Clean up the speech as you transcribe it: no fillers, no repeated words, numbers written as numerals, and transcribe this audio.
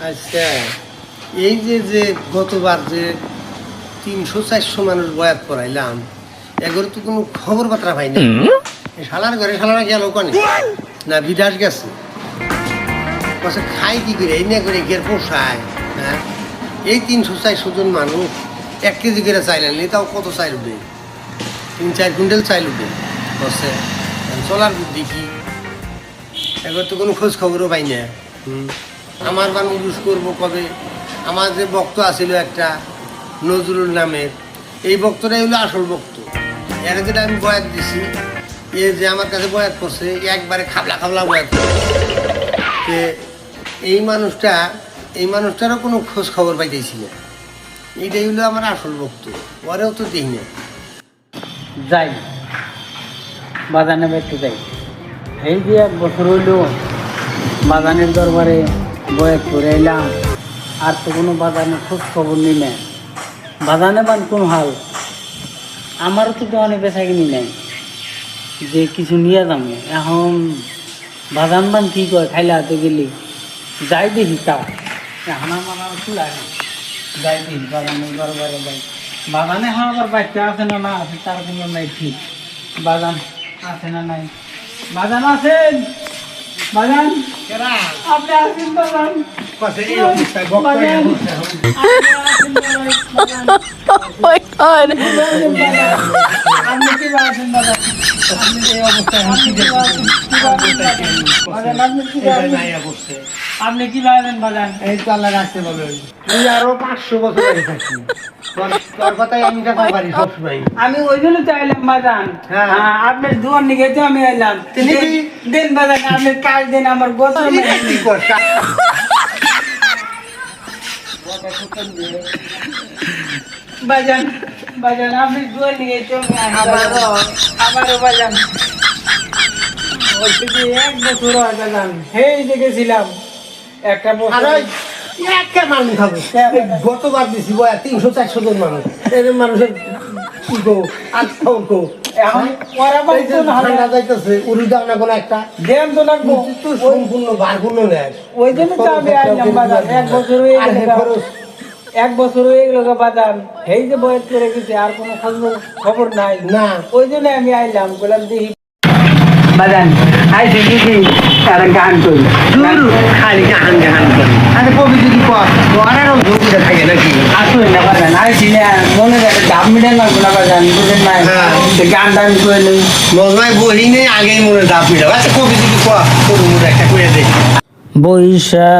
আচ্ছা, এই যে যে গতবার যে 300-400 মানুষ বয়াত করাইলাম, এগুলো তো কোনো খবর বার্তা পাই না। শালার ঘরে শালারা গেল কনে না বিদেশ গেছে, বসে খাই কি করে এই না করে গিয়ে পোষায়। হ্যাঁ, এই 300-400 জন মানুষ 1 কেজি করে চাইল আনলে তাও কত চাইল উঠবে? 3-4 কুইন্টাল চাইল উঠবে বসে। চলার বুদ্ধি কি? এবার তো কোনো খোঁজ খবরও পাই না। আমার বান উরুস করবো কবে? আমার যে বক্ত আছিল একটা নজরুল নামের, এই বক্তটাই হলো আসল বক্ত। এর যেটা আমি বয়াত দিছি, এ যে আমার কাছে বয়াত করছে একবারে খাবলা খাবলা বয়াত করছে। এই মানুষটারও কোনো খোঁজ খবর পাইতেছি না। এইটাই হলো আমার আসল বক্ত, ওরেও তো দেখি না। যাই বাজানে বেড়তে যাই। এই যে 1 বছর হইল বাজানের দরবারে বয়াত করে এলাম, আর তো কোনো বাজানের খোঁজ খবর নি না। বাজানে বান কোন হাল? আমারও তো দোকানে বেচা কিনি নাই যে কিছু নিয়ে যাবো। এখন বাজান বান কি কয় খাইলে হাতে গেলি যাই দেখি তাও। এখন আমার আর কি লাগে, যাই দেখি বাজানের দরবারে যাই। বাগানে এখন আবার বাচ্চা আছে না না আছে তার কোনো নাই ঠিক। বাগান আছে না নাই? বাগান আছেন? বাগান আপনি আছেন? বাগান আপনি কি আছেন? বাগান আপনি কি ভাবেন? বাগান এই তো আল্লাহ রাখতে বলে তুই আরো 500 বছর আগে থাকি, তোর কথাই আমি কথা পারি সবসময়। আমি ওই জন্য তো আইলাম বাজান। হ্যাঁ। আপনার দুয়ার নিকে তো আমি আইলাম। দেন বাজান, আপনি কাজ দেন আমার গোসল কি কর বাজান। বাজান আপনি দুয়ার নিকে তো আবারও বাজান। বলছি যে 1 বছর হয় বাজান, এই দেখেছিলাম একটা বছর। একটা মানুষ খাবো গতবার দিছি বয়া 300-400 জন মানুষ, এর মানুষের কি কো আর খবর কো। এখন ওরা বলতো না ঠান্ডা যাইতেছে উড়ি দাও না কোনো একটা দেন তো লাগবো। তো সম্পূর্ণ বারগুলো নেয়। ওই জন্য তো আমি আইলাম বাজার। 1 বছর হয়ে গেল, 1 বছর হয়ে গেল বাজার। এই যে বয়স করে গেছে, আর কোনো খবর নাই না। ওই জন্য আমি আইলাম, বললাম দেখি বাজান আইসে দিদি তারা গান করি। খালি গান গান করে আরে কবি যদি করারও ঝুঁকিটা থাকে নাকি? আসলে না বাজান আইসি না, মনে রাখে ডাব মিডাল লাগবে না বাজান, বুঝলেন না? গান টান করে নেই মজমায় বহি নেই আগেই মনে ডাব মিটাও। আচ্ছা কবি যদি একটা করে দেখ বৈশা